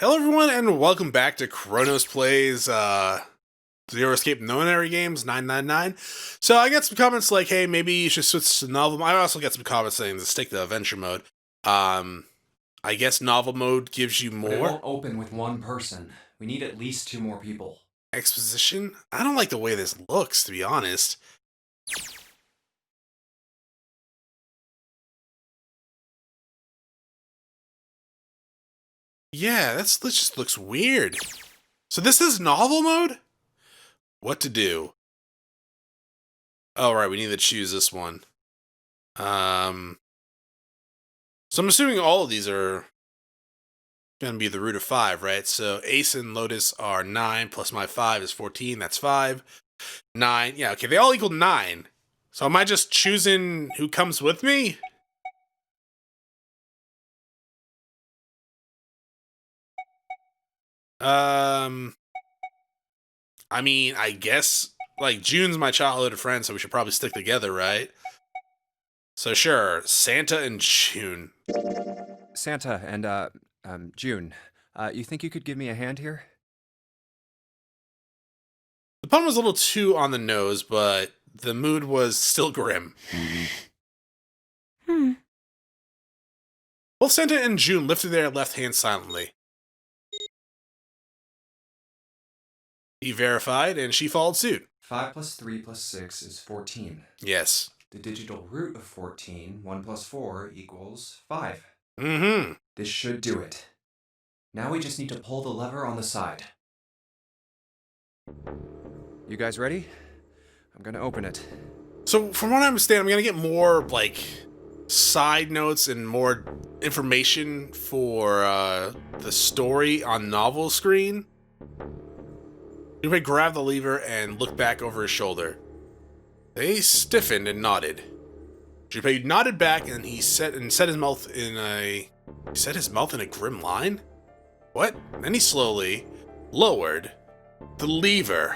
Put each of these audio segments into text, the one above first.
Hello everyone and welcome back to Chronos Plays Zero Escape Nonary Games 999. So I get some comments like, hey, maybe you should switch to novel mode. I also get some comments saying to stick to adventure mode. I guess novel mode gives you But it more won't open with one person. We need at least 2 more people. exposition. I don't like the way this looks, to be honest. Yeah, this just looks weird. So this is novel mode? What to do? Oh, right, we need to choose this one. So I'm assuming all of these are going to be the root of 5, right? So Ace and Lotus are 9, plus my 5 is 14, that's 5. 9, yeah, okay, they all equal 9. So am I just choosing who comes with me? I mean, I guess, like, June's my childhood friend, so we should probably stick together, right? So sure, Santa and June. Santa and, June, you think you could give me a hand here? The pun was a little too on the nose, but the mood was still grim. Both Santa and June lifted their left hands silently. He verified, and she followed suit. 5 plus 3 plus 6 is 14. Yes. The digital root of 14, 1 plus 4 equals 5. Mm-hmm. This should do it. Now we just need to pull the lever on the side. You guys ready? I'm gonna open it. So, from what I understand, I'm gonna get more, like, side notes and more information for, the story on novel screen. Junpei grabbed the lever and looked back over his shoulder. They stiffened and nodded. Junpei nodded back and he set his mouth in a... He set his mouth in a grim line? What? Then he slowly lowered the lever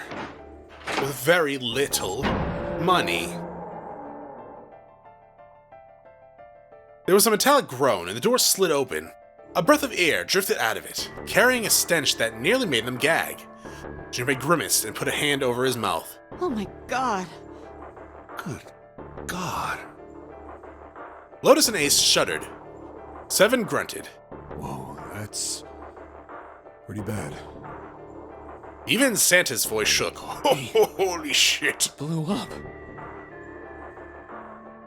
with very little money. There was a metallic groan and the door slid open. A breath of air drifted out of it, carrying a stench that nearly made them gag. Junpei grimaced and put a hand over his mouth. Oh my god. Good God. Lotus and Ace shuddered. Seven grunted. Whoa, that's pretty bad. Even Santa's voice shook. Holy shit. Blew up.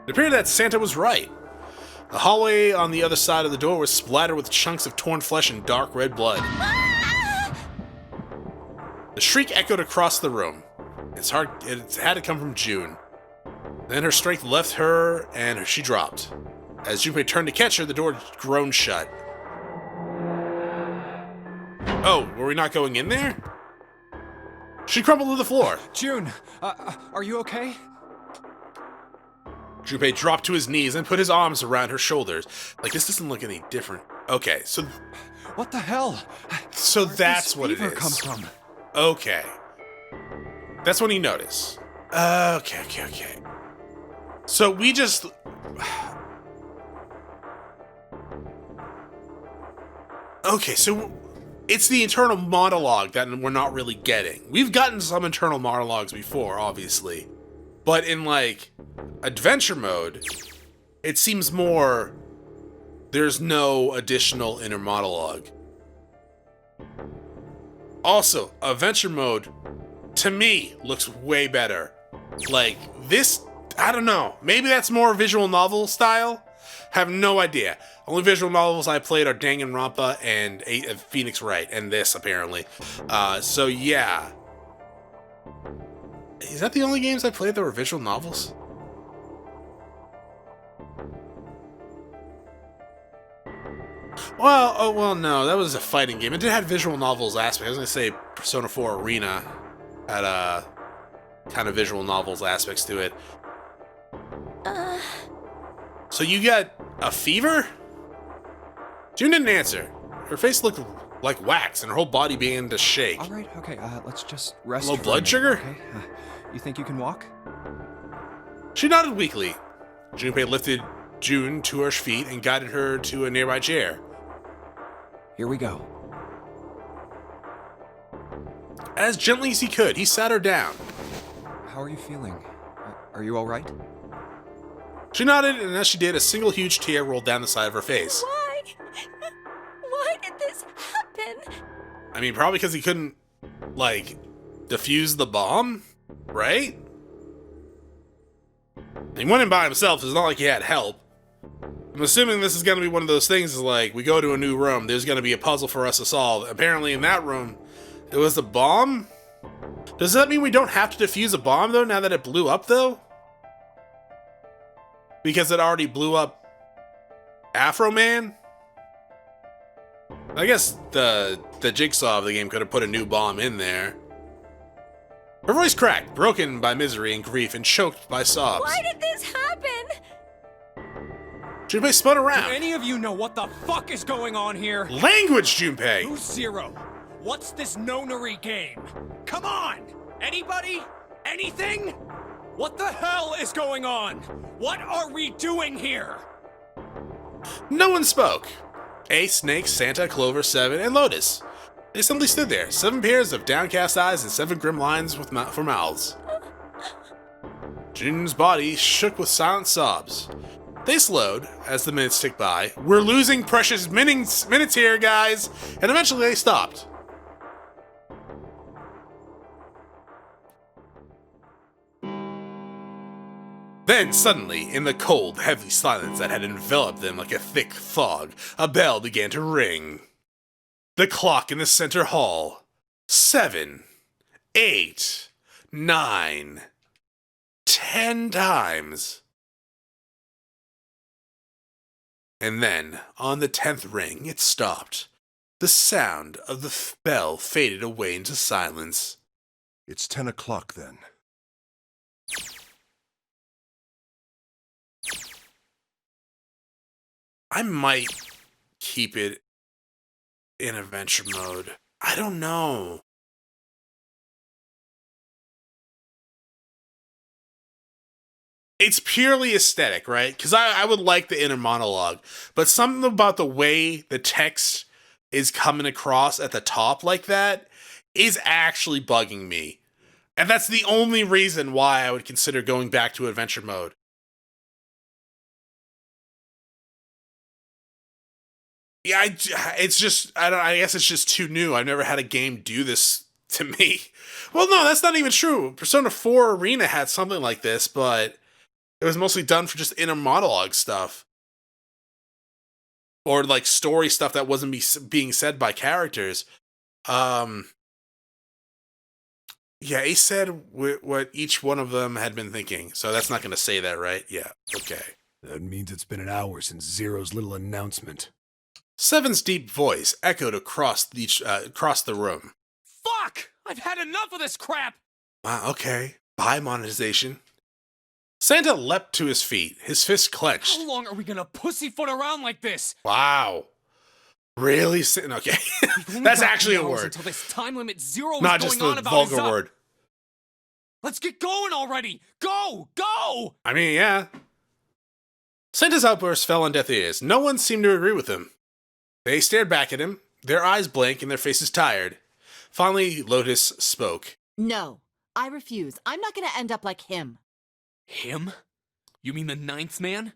It appeared that Santa was right. The hallway on the other side of the door was splattered with chunks of torn flesh and dark red blood. The shriek echoed across the room. It had to come from June. Then her strength left her and she dropped. As Junpei turned to catch her, the door groaned shut. Oh, were we not going in there? She crumpled to the floor. June, are you okay? Junpei dropped to his knees and put his arms around her shoulders. Like, this doesn't look any different. Okay, so... What the hell? So that's what it Where is. does fever come from? Okay. That's when he noticed. Okay. So we just... Okay, so it's the internal monologue that we're not really getting. We've gotten some internal monologues before, obviously. But in, like, adventure mode, it seems more... There's no additional inner monologue. Also, adventure mode, to me, looks way better. Like, this, I don't know. Maybe that's more visual novel style? Have no idea. Only visual novels I played are Danganronpa and Phoenix Wright, and this, apparently. So yeah. Is that the only games I played that were visual novels? Well, no, that was a fighting game. It did have visual novels aspect. I was gonna say Persona 4 Arena had a kind of visual novels aspects to it. So you got a fever? June didn't answer. Her face looked like wax, and her whole body began to shake. All right, okay, let's just rest. Low for a blood minute, sugar? Okay? You think you can walk? She nodded weakly. Junpei lifted June to her feet and guided her to a nearby chair. Here we go. As gently as he could, he sat her down. How are you feeling? Are you all right? She nodded, and as she did, a single huge tear rolled down the side of her face. Why? Why did this happen? I mean, probably because he couldn't, like, defuse the bomb, right? He went in by himself, so it's not like he had help. I'm assuming this is going to be one of those things, is like, we go to a new room, there's going to be a puzzle for us to solve. Apparently in that room, it was a bomb? Does that mean we don't have to defuse a bomb, though, now that it blew up, though? Because it already blew up Afro Man? I guess the jigsaw of the game could have put a new bomb in there. Her voice cracked, broken by misery and grief and choked by sobs. Why did this happen? Junpei spun Do around. any of you know what the fuck is going on here? Language, Junpei! Who's Zero? What's this Nonary game? Come on! Anybody? Anything? What the hell is going on? What are we doing here? No one spoke. Ace, Snake, Santa, Clover, Seven, and Lotus. They simply stood there, 7 pairs of downcast eyes and 7 grim lines for mouths. Jun's body shook with silent sobs. They slowed as the minutes ticked by. We're losing precious minutes here, guys! And eventually they stopped. Then, suddenly, in the cold, heavy silence that had enveloped them like a thick fog, a bell began to ring. The clock in the center hall. 7, 8, 9, 10 times. And then, on the 10th ring, it stopped. The sound of the bell faded away into silence. It's 10 o'clock then. I might keep it in adventure mode. I don't know. It's purely aesthetic, right? Because I would like the inner monologue, but something about the way the text is coming across at the top like that is actually bugging me. And that's the only reason why I would consider going back to adventure mode. Yeah, it's just, I guess it's just too new. I've never had a game do this to me. Well, no, that's not even true. Persona 4 Arena had something like this, but it was mostly done for just inner monologue stuff. Or like story stuff that wasn't being said by characters. Yeah, he said what each one of them had been thinking. So that's not going to say that, right? Yeah, okay. That means it's been an hour since Zero's little announcement. Seven's deep voice echoed across the room. Fuck! I've had enough of this crap! Okay. Bye, monetization. Santa leapt to his feet, his fist clenched. How long are we gonna pussyfoot around like this? Wow. Really? Okay. That's actually a word. Until this time limit Zero is Not going just on the about vulgar is up. word. Let's get going already! Go! Go! I mean, yeah. Santa's outburst fell on deaf ears. No one seemed to agree with him. They stared back at him, their eyes blank and their faces tired. Finally, Lotus spoke. No, I refuse. I'm not gonna end up like him. Him? You mean the 9th man?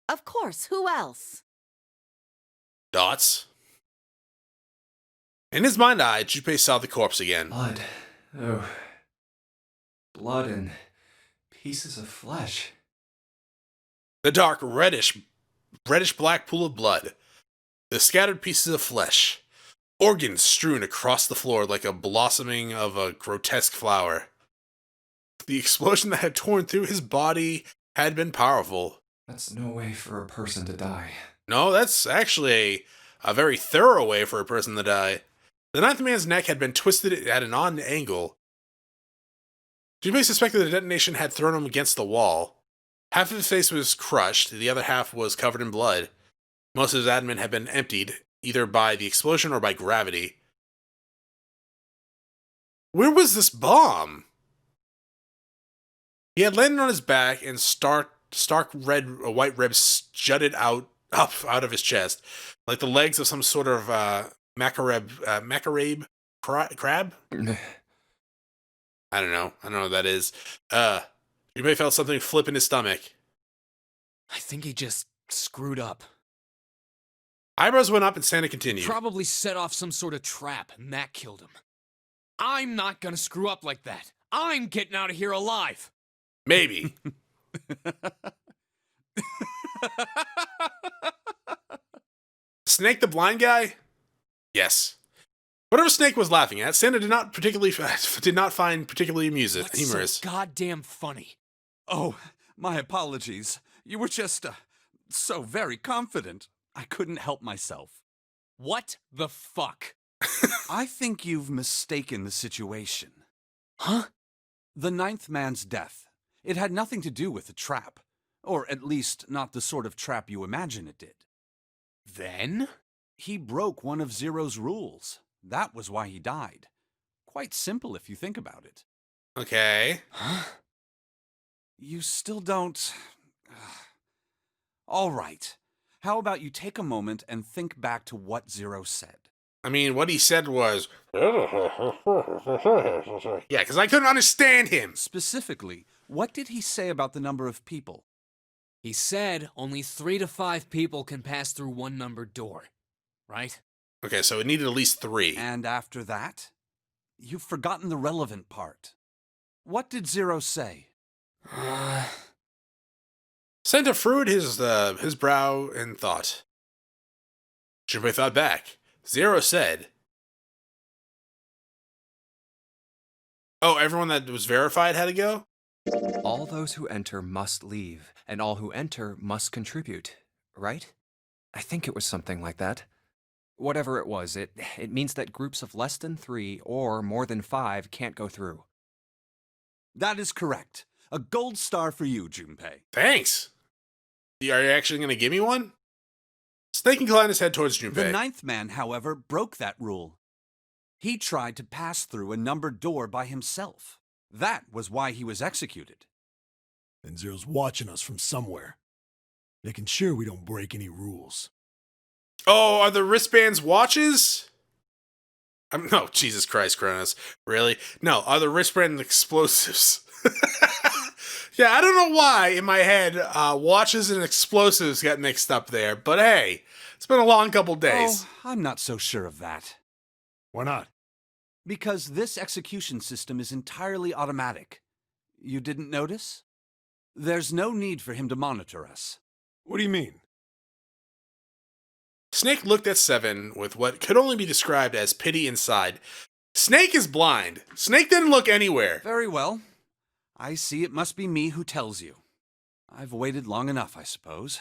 Of course, who else? Dots. In his mind's eye, Junpei saw the corpse again. Blood. Oh. Blood and pieces of flesh. The dark, reddish-black pool of blood. The scattered pieces of flesh. Organs strewn across the floor like a blossoming of a grotesque flower. The explosion that had torn through his body had been powerful. That's no way for a person to die. No, that's actually a very thorough way for a person to die. The 9th man's neck had been twisted at an odd angle. Junpei suspected the detonation had thrown him against the wall. Half of his face was crushed, the other half was covered in blood. Most of his abdomen had been emptied, either by the explosion or by gravity. Where was this bomb? He had landed on his back, and stark white ribs jutted up out of his chest, like the legs of some sort of macabre crab. I don't know. I don't know what that is. Junpei felt something flip in his stomach. I think he just screwed up. Eyebrows went up and Santa continued. Probably set off some sort of trap, and that killed him. I'm not gonna screw up like that. I'm getting out of here alive. Maybe. Snake the blind guy? Yes. Whatever Snake was laughing at, Santa did not find particularly What's humorous. so goddamn funny? Oh, my apologies. You were just, so very confident. I couldn't help myself. What the fuck? I think you've mistaken the situation. Huh? The ninth man's death. It had nothing to do with the trap. Or at least, not the sort of trap you imagine it did. Then? He broke one of Zero's rules. That was why he died. Quite simple if you think about it. Okay. Huh? You still don't... All right. How about you take a moment and think back to what Zero said? I mean, what he said was... Yeah, because I couldn't understand him. Specifically, what did he say about the number of people? He said only 3 to 5 people can pass through one numbered door. Right? Okay, so it needed at least 3. And after that? You've forgotten the relevant part. What did Zero say? Santa furrowed his brow in thought. Junpei thought back. Zero said... Oh, everyone that was verified had to go? All those who enter must leave, and all who enter must contribute, right? I think it was something like that. Whatever it was, it means that groups of less than 3 or more than 5 can't go through. That is correct. A gold star for you, Junpei. Thanks. Are you actually going to give me one? Snake inclined his head towards Junpei. The ninth man, however, broke that rule. He tried to pass through a numbered door by himself. That was why he was executed. And Zero's watching us from somewhere, making sure we don't break any rules. Oh, are the wristbands watches? No, Jesus Christ, Chronos. Really? No, are the wristband explosives? Yeah, I don't know why in my head watches and explosives got mixed up there, but hey, it's been a long couple days. Oh, I'm not so sure of that. Why not? Because this execution system is entirely automatic. You didn't notice? There's no need for him to monitor us. What do you mean? Snake looked at Seven with what could only be described as pity inside. Snake is blind. Snake didn't look anywhere. Very well. I see it must be me who tells you. I've waited long enough, I suppose.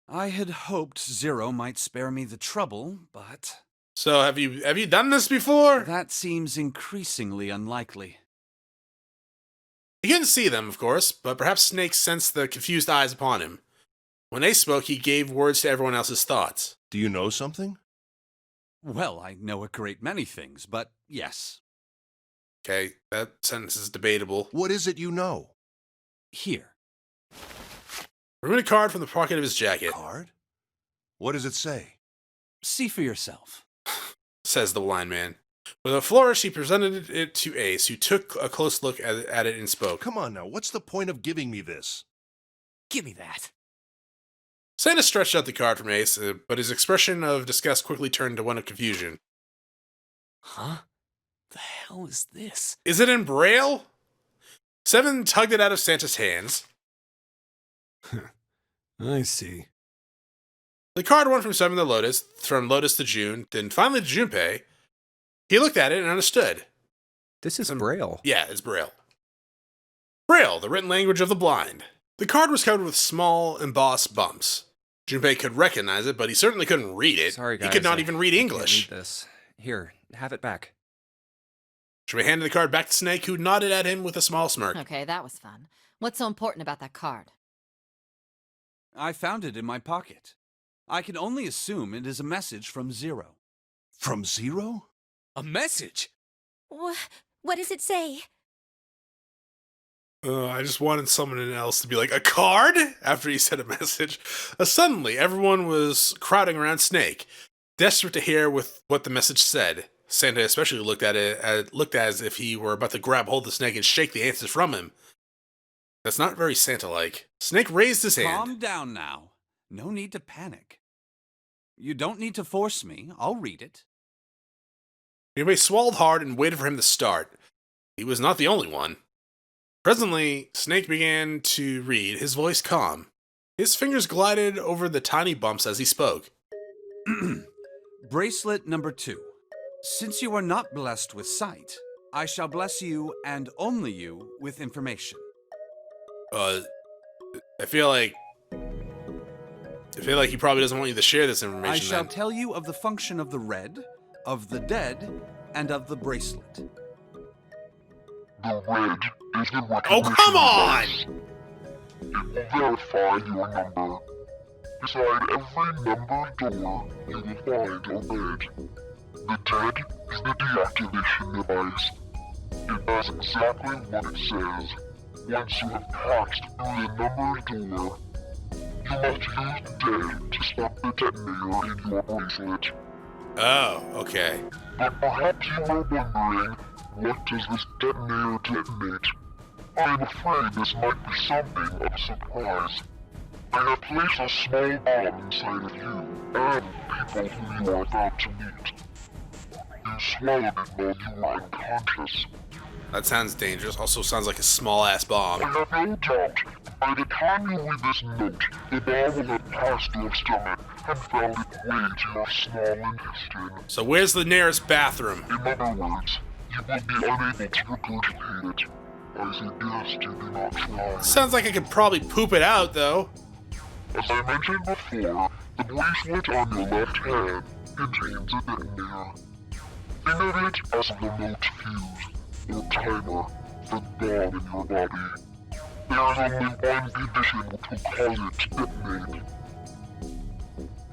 I had hoped Zero might spare me the trouble, but... So have you done this before? that seems increasingly unlikely. He couldn't see them, of course, but perhaps Snake sensed the confused eyes upon him. When they spoke, he gave words to everyone else's thoughts. Do you know something? Well, I know a great many things, but yes. Okay, that sentence is debatable. What is it you know? Here. Removed a card from the pocket of his jacket, Card? What does it say? See for yourself. says the blind man. With a flourish, he presented it to Ace, who took a close look at it and spoke. Come on now, what's the point of giving me this? Give me that. Santa stretched out the card from Ace, but his expression of disgust quickly turned to one of confusion. Huh? The hell is this? Is it in Braille? Seven tugged it out of Santa's hands. I see. The card went from Seven to Lotus, from Lotus to June, then finally to Junpei. He looked at it and understood. This is Braille. Yeah, it's Braille. Braille, the written language of the blind. The card was covered with small, embossed bumps. Junpei could recognize it, but he certainly couldn't read it. Sorry, guys. He could not I- even read I can't English. read this. Here, have it back. Junpei handed the card back to Snake, who nodded at him with a small smirk. Okay, that was fun. What's so important about that card? I found it in my pocket. I can only assume it is a message from Zero. From Zero? A message? What does it say? I just wanted someone else to be like, a card? After he said a message. Suddenly, everyone was crowding around Snake, desperate to hear what the message said. Santa especially looked as if he were about to grab hold of the snake and shake the answers from him. That's not very Santa-like. Snake raised his hand. Calm down now. No need to panic. You don't need to force me. I'll read it. Everybody swallowed hard and waited for him to start. He was not the only one. Presently, Snake began to read, his voice calm. His fingers glided over the tiny bumps as he spoke. Bracelet number 2. Since you are not blessed with sight, I shall bless you and only you with information. I feel like he probably doesn't want you to share this information. I shall tell you of the function of the red, of the dead, and of the bracelet. The red is the recognition Oh, come on! device. It will verify your number. Beside every numbered door, you will find a red. The dead is the deactivation device. It does exactly what it says. Once you have passed through the numbered door, you must use the dead to stop the detonator in your bracelet. Oh, okay. But perhaps you are wondering, what does this detonator detonate? I am afraid this might be something of a surprise. I have placed a small bomb inside of you and people who you are about to meet. You swallowed it while you were unconscious. That sounds dangerous. Also sounds like a small-ass bomb. I have no doubt, by the time you read this note, the bomb will have passed your stomach and found its way to your small intestine. So where's the nearest bathroom? In other words, you will be unable to regurgitate it. I suggest you do not try. Sounds like I could probably poop it out, though. As I mentioned before, the bracelet on your left hand contains a detonator. Think of it as a remote fuse, or timer, for the bomb in your body. There is only one condition which will cause it to detonate.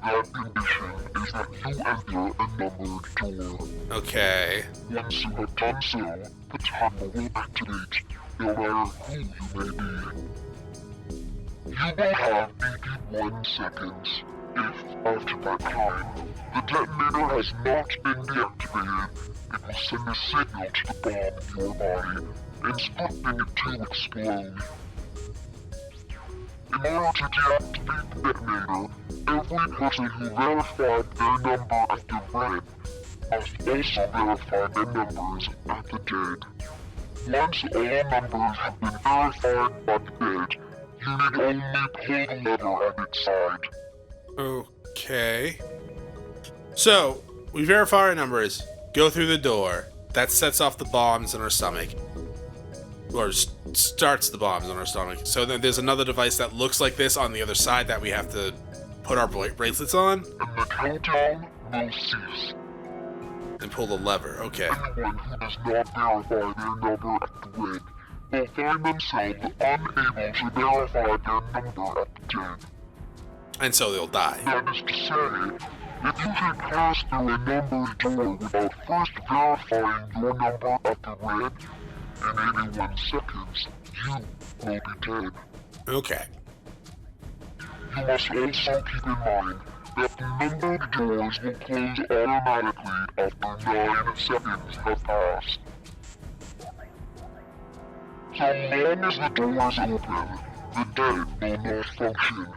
That condition is that you enter a numbered door. Okay. Once you have done so, the timer will activate, no matter who you may be. You will have 81 seconds. If, after that time, the detonator has not been deactivated, it will send a signal to the bomb in your body, instructing it to explode. In order to deactivate the detonator, every person who verified their number at the red must also verify their numbers at the dead. Once all numbers have been verified by the dead, you need only pull the lever at its side. Okay. So, we verify our numbers, go through the door. That sets off the bombs in our stomach. Or starts the bombs in our stomach. So then there's another device that looks like this on the other side that we have to put our bracelets on. And the countdown will cease. And pull the lever, okay. Anyone who does not verify their number at the red will find themselves unable to verify their number at the dead. And so they'll die. That is to say, if you should pass through a numbered door without first verifying your number at the red, in 81 seconds, you will be dead. Okay. You must also keep in mind that the numbered doors will close automatically after 9 seconds have passed. So long as the doors open, the dead will not function.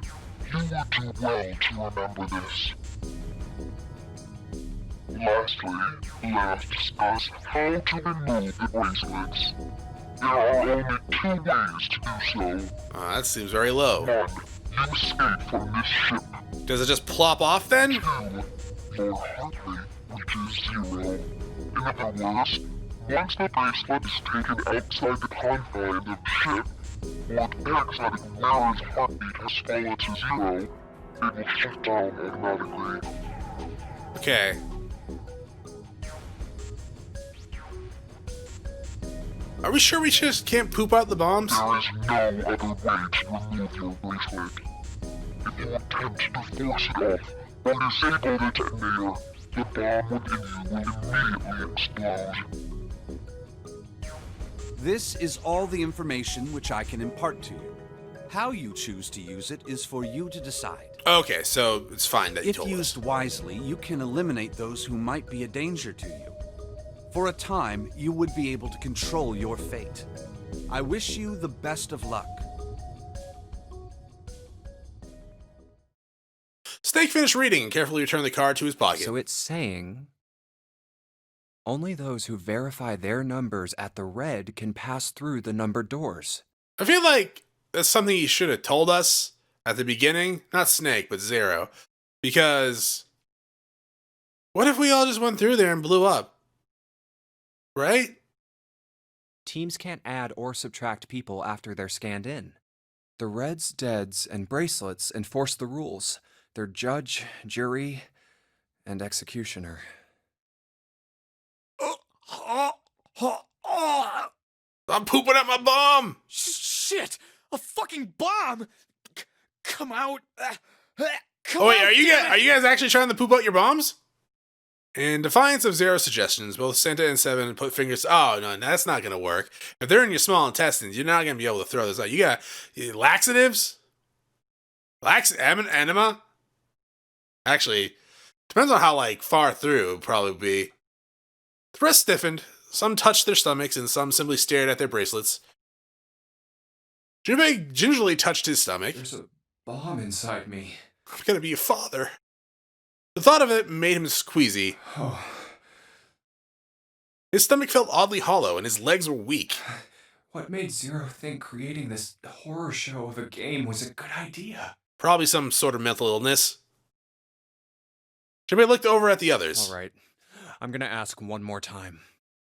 You would do well to remember this. Lastly, let us discuss how to remove the bracelets. There are only 2 ways to do so. That seems very low. 1. You escape from this ship. Does it just plop off then? 2. Your heart rate reaches 0. In other words, once the bracelet is taken outside the confines of the ship, or the exotic wearer's heartbeat has fallen to 0, it will shut down automatically. Okay. Are we sure we just can't poop out the bombs? There is no other way to remove your bracelet. If you attempt to force it off or disable the detonator, the bomb within you will immediately explode. This is all the information which I can impart to you. How you choose to use it is for you to decide. Okay, so it's fine that you If told used us. wisely, you can eliminate those who might be a danger to you. For a time, you would be able to control your fate. I wish you the best of luck. Snake finished reading and carefully returned the card to his pocket. So it's saying only those who verify their numbers at the red can pass through the numbered doors. I feel like that's something he should have told us at the beginning. Not Snake, but Zero. Because what if we all just went through there and blew up? Right? Teams can't add or subtract people after they're scanned in. The reds, deads, and bracelets enforce the rules. They're judge, jury, and executioner. I'm pooping at my bum! Shit! A fucking bomb! Come out! Come Oh wait, out, are you damn it! guys actually trying to poop out your bombs? In defiance of Zero's suggestions, both Santa and Seven put fingers. Oh no, that's not gonna work. If they're in your small intestines, you're not gonna be able to throw this out. You got laxatives, enema. Actually, depends on how far through it would probably be. The rest stiffened. Some touched their stomachs, and some simply stared at their bracelets. Junpei gingerly touched his stomach. There's a bomb inside me. I'm gonna be a father. The thought of it made him squeezy. Oh. His stomach felt oddly hollow, and his legs were weak. What made Zero think creating this horror show of a game was a good idea? Probably some sort of mental illness. Junpei looked over at the others. All right, I'm gonna ask one more time.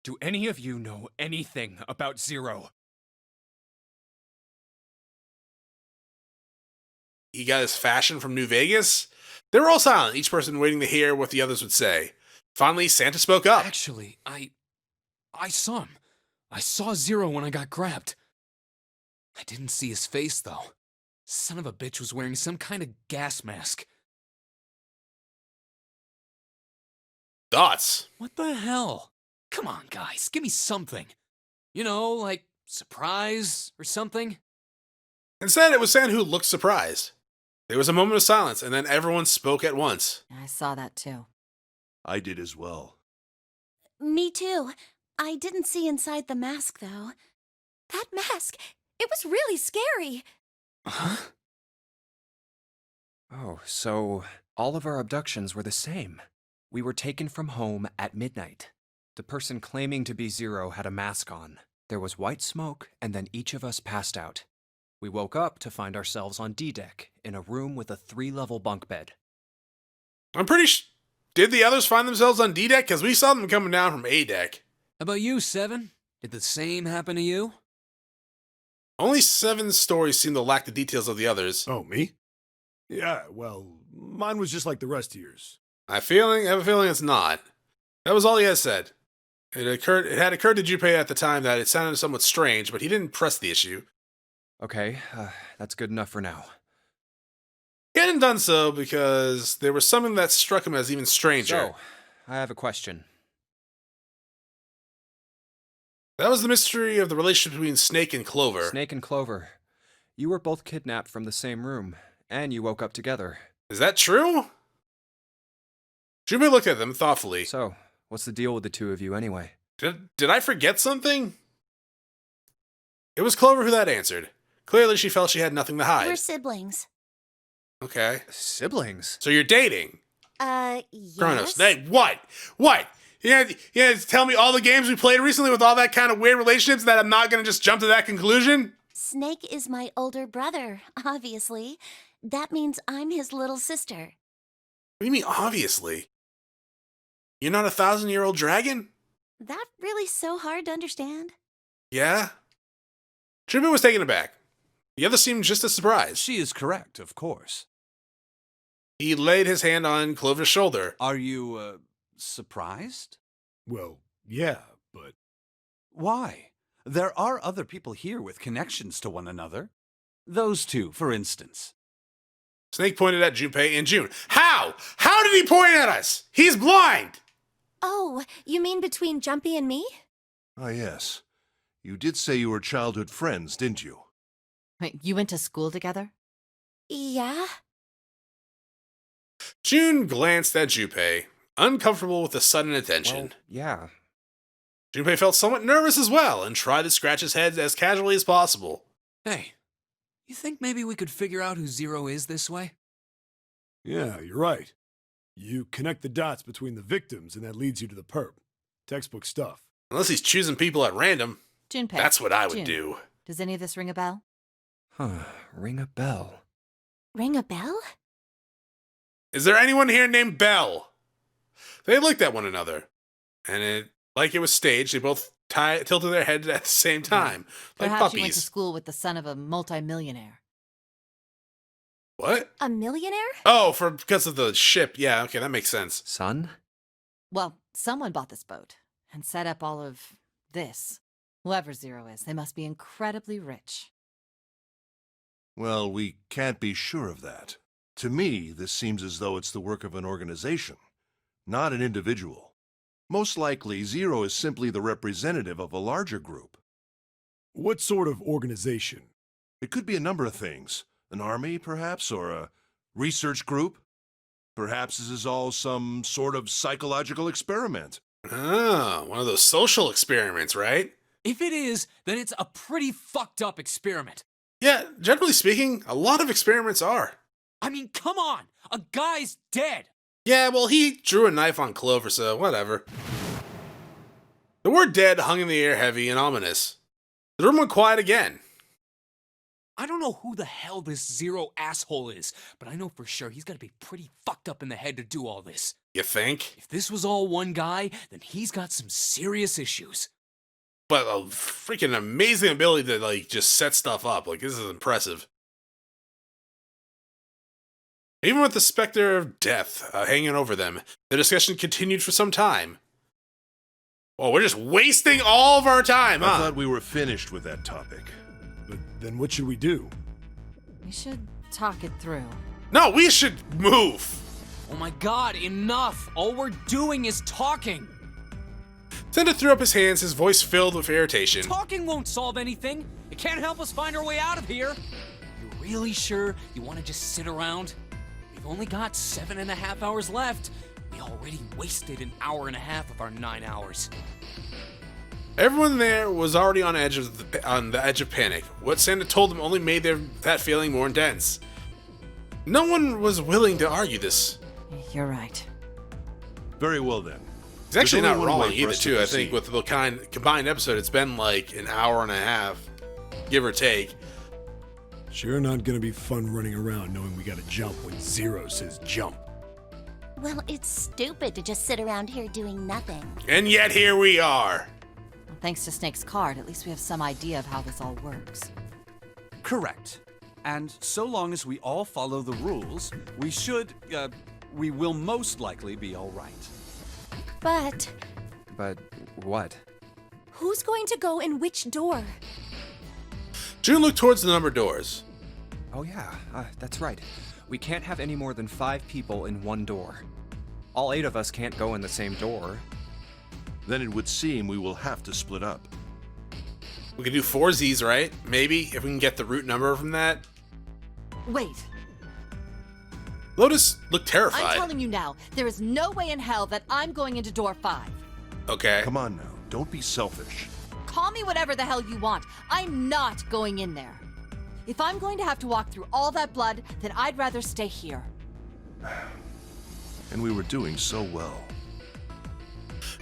Do any of you know anything about Zero? He got his fashion from New Vegas. They were all silent, each person waiting to hear what the others would say. Finally, Santa spoke up. Actually, I saw him. I saw Zero when I got grabbed. I didn't see his face, though. Son of a bitch was wearing some kind of gas mask. Thoughts? What the hell? Come on, guys, give me something. You know, like surprise or something? Instead, it was Santa who looked surprised. There was a moment of silence, and then everyone spoke at once. I saw that too. I did as well. Me too. I didn't see inside the mask, though. That mask, it was really scary. Huh? Oh, so all of our abductions were the same. We were taken from home at midnight. The person claiming to be Zero had a mask on. There was white smoke, and then each of us passed out. We woke up to find ourselves on D-Deck, in a room with a 3-level bunk bed. I'm pretty Did the others find themselves on D-Deck? Because we saw them coming down from A-Deck. How about you, Seven? Did the same happen to you? Only Seven's stories seem to lack the details of the others. Oh, me? Yeah, well, mine was just like the rest of yours. I have a feeling it's not. That was all he has said. It had occurred to Junpei at the time that it sounded somewhat strange, but he didn't press the issue. Okay, that's good enough for now. He hadn't done so because there was something that struck him as even stranger. So, I have a question. That was the mystery of the relationship between Snake and Clover. Snake and Clover, you were both kidnapped from the same room, and you woke up together. Is that true? Junpei looked at them thoughtfully. So, what's the deal with the two of you anyway? Did I forget something? It was Clover who that answered. Clearly she felt she had nothing to hide. We're siblings. Okay. Siblings? So you're dating. Yes. Chronos. Hey, what? What? You had to tell me all the games we played recently with all that kind of weird relationships that I'm not going to just jump to that conclusion? Snake is my older brother, obviously. That means I'm his little sister. What do you mean, obviously? You're not a 1,000-year-old dragon? That really so hard to understand? Yeah? Junpei was taken aback. The other seemed just as surprised. She is correct, of course. He laid his hand on Clover's shoulder. Are you, surprised? Well, yeah, but Why? There are other people here with connections to one another. Those two, for instance. Snake pointed at Junpei and June. How? How did he point at us? He's blind! Oh, you mean between Jumpy and me? Ah, yes. You did say you were childhood friends, didn't you? Wait, you went to school together? Yeah. June glanced at Junpei, uncomfortable with the sudden attention. Well, yeah. Junpei felt somewhat nervous as well and tried to scratch his head as casually as possible. Hey, you think maybe we could figure out who Zero is this way? Yeah, you're right. You connect the dots between the victims, and that leads you to the perp. Textbook stuff. Unless he's choosing people at random. Junpei. That's what I would Jun, do. Does any of this ring a bell? Huh, ring a bell. Ring a bell? Is there anyone here named Bell? They looked at one another, and like it was staged, they both tilted their heads at the same time, like Perhaps you went to puppies. school with the son of a multimillionaire. What? A millionaire? Oh, because of the ship. Yeah, okay, that makes sense. Son? Well, someone bought this boat and set up all of this. Whoever Zero is, they must be incredibly rich. Well, we can't be sure of that. To me, this seems as though it's the work of an organization, not an individual. Most likely, Zero is simply the representative of a larger group. What sort of organization? It could be a number of things. An army, perhaps, or a research group. Perhaps this is all some sort of psychological experiment. Ah, one of those social experiments, right? If it is, then it's a pretty fucked up experiment. Yeah, generally speaking, a lot of experiments are. I mean, come on! A guy's dead! Yeah, well, he drew a knife on Clover, so whatever. The word dead hung in the air heavy and ominous. The room went quiet again. I don't know who the hell this Zero asshole is, but I know for sure he's gotta be pretty fucked up in the head to do all this. You think? If this was all one guy, then he's got some serious issues. But a freaking amazing ability to, like, just set stuff up. Like, this is impressive. Even with the specter of death hanging over them, the discussion continued for some time. Well, we're just wasting all of our time, I huh? thought we were finished with that topic. But then what should we do? We should talk it through. No, we should move. Oh my god, enough! All we're doing is talking! Tenda threw up his hands, his voice filled with irritation. Talking won't solve anything! It can't help us find our way out of here! You really sure you want to just sit around? We've only got 7.5 hours left. We already wasted an hour and a half of our 9 hours. Everyone there was already on the edge of panic. What Santa told them only made that feeling more intense. No one was willing to argue this. You're right. Very well then. It's actually There's not only one wrong way for either, us to too. I think proceed. with the combined episode, it's been like an hour and a half, give or take. Sure not gonna be fun running around knowing we gotta jump when Zero says jump. Well, it's stupid to just sit around here doing nothing. And yet here we are. Well, thanks to Snake's card, at least we have some idea of how this all works. Correct. And so long as we all follow the rules, we will most likely be all right. But But what? who's going to go in which door? June looked towards the numbered doors. Oh yeah, that's right. We can't have any more than 5 people in one door. All 8 of us can't go in the same door. Then it would seem we will have to split up. We could do 4 Zs, right? Maybe, if we can get the root number from that. Wait, Lotus looked I'm terrified. telling you now, there is no way in hell that I'm going into door 5. Okay. Come on now, don't be selfish. Call me whatever the hell you want. I'm not going in there. If I'm going to have to walk through all that blood, then I'd rather stay here. And we were doing so well.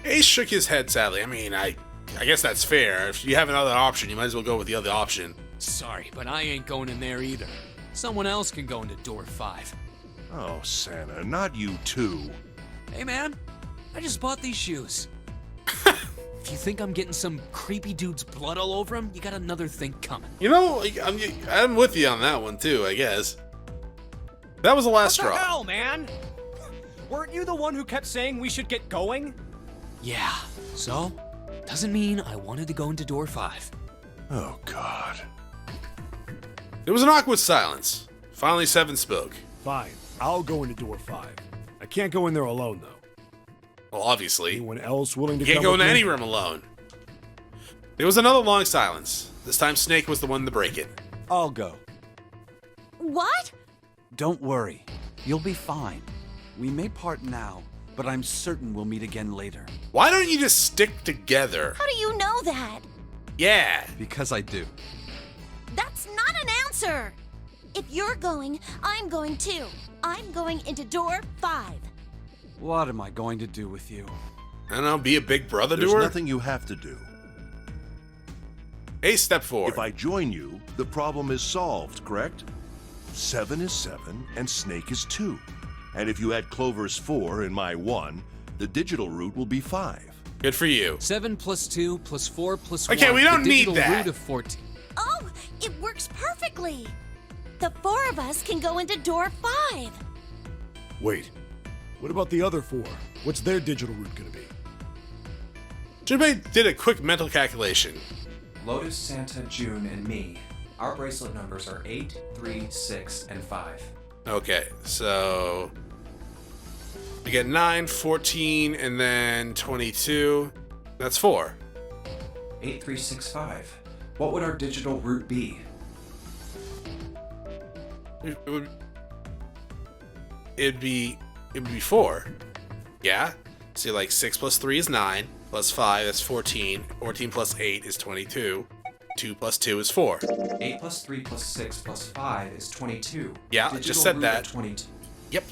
Ace shook his head sadly. I mean, I guess that's fair. If you have another option, you might as well go with the other option. Sorry, but I ain't going in there either. Someone else can go into door 5. Oh, Santa, not you too. Hey man, I just bought these shoes. If you think I'm getting some creepy dude's blood all over him, you got another thing coming. You know, like, I'm with you on that one too, I guess. That was the last What the straw. hell, man? Weren't you the one who kept saying we should get going? Yeah, so? Doesn't mean I wanted to go into door 5. Oh, God. There was an awkward silence. Finally, Seven spoke. Fine, I'll go into door 5. I can't go in there alone, though. Well, obviously. Anyone else willing to You can't come go with into me? any room alone. There was another long silence. This time, Snake was the one to break it. I'll go. What? Don't worry. You'll be fine. We may part now, but I'm certain we'll meet again later. Why don't you just stick together? How do you know that? Yeah. Because I do. That's not an answer! If you're going, I'm going too. I'm going into door 5. What am I going to do with you? I don't know, be a big brother to There's her? nothing you have to do. Ace, step forward. If I join you, the problem is solved, correct? 7 is 7, and Snake is 2. And if you add Clover's 4 and my 1, the digital root will be 5. Good for you. 7 plus 2 plus 4 plus 1. Okay, we don't the need digital that. root of 14. Oh, it works perfectly! The 4 of us can go into door 5. Wait, what about the other 4? What's their digital root gonna be? Junpei did a quick mental calculation. Lotus, Santa, June, and me. Our bracelet numbers are 8, 3, 6, and 5. Okay, so we get 9, 14, and then 22. That's 4. 8, 3, 6, 5. What would our digital root be? It'd be 4. Yeah? So like 6 plus 3 is 9, plus 5 that's 14. 14 plus 8 is 22. 2 plus 2 is 4. 8 plus 3 plus 6 plus 5 is 22. Yeah, I Digital just said root that. of 22. Yep.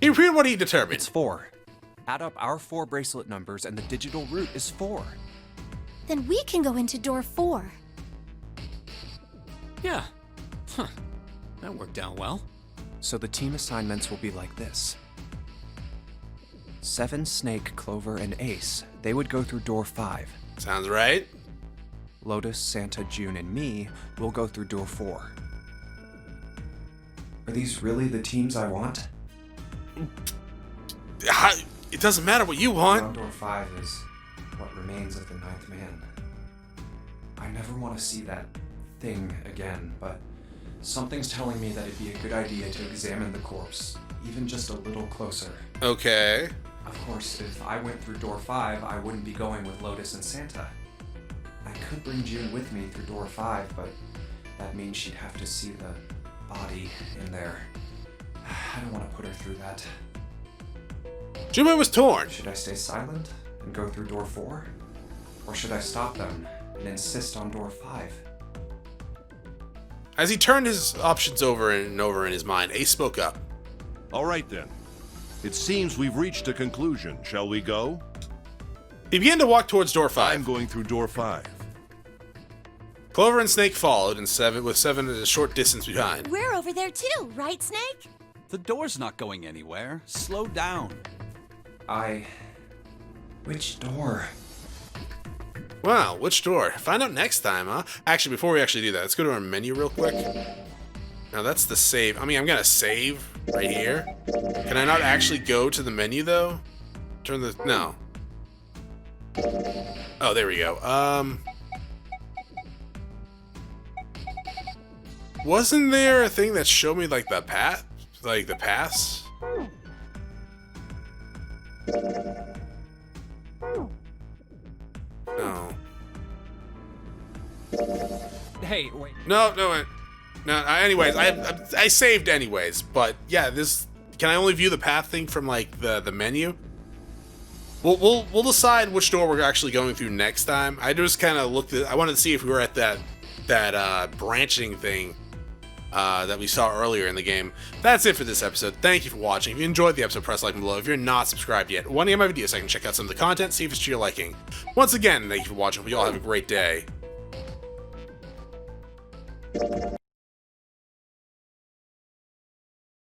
You repeat what he determined. It's 4. Add up our 4 bracelet numbers and the digital root is 4. Then we can go into door 4. Yeah. Huh. That worked out well. So the team assignments will be like this. 7, Snake, Clover, and Ace. They would go through door 5. Sounds right. Lotus, Santa, June, and me will go through door 4. Are these really the teams I want? It doesn't matter what you Around want. door 5 is what remains of the 9th man. I never want to see that thing again, but something's telling me that it'd be a good idea to examine the corpse, even just a little closer. Okay. Of course, if I went through door 5, I wouldn't be going with Lotus and Santa. I could bring June with me through door 5, but that means she'd have to see the body in there. I don't want to put her through that. Junpei was torn. Should I stay silent and go through door 4? Or should I stop them and insist on door 5? As he turned his options over and over in his mind, Ace spoke up. All right then. It seems we've reached a conclusion. Shall we go? He began to walk towards door 5. I'm going through door 5. Clover and Snake followed, and 7 at a short distance behind. We're over there too, right, Snake? The door's not going anywhere. Slow down. Which door? Wow, which door? Find out next time, huh? Actually, before we actually do that, let's go to our menu real quick. Now that's the save. I mean, I'm gonna save right here. Can I not actually go to the menu though? Turn the, no. Oh, there we go. Wasn't there a thing that showed me like the path? Like the pass? No. Hey, wait. No. Anyways, I saved anyways, but yeah, this. Can I only view the path thing from like the menu? We'll decide which door we're actually going through next time. I just kind of looked at. I wanted to see if we were at that branching thing that we saw earlier in the game. That's it for this episode. Thank you for watching. If you enjoyed the episode, press like below. If you're not subscribed yet, want to get my videos so I can check out some of the content, see if it's to your liking. Once again, thank you for watching. Hope you all have a great day.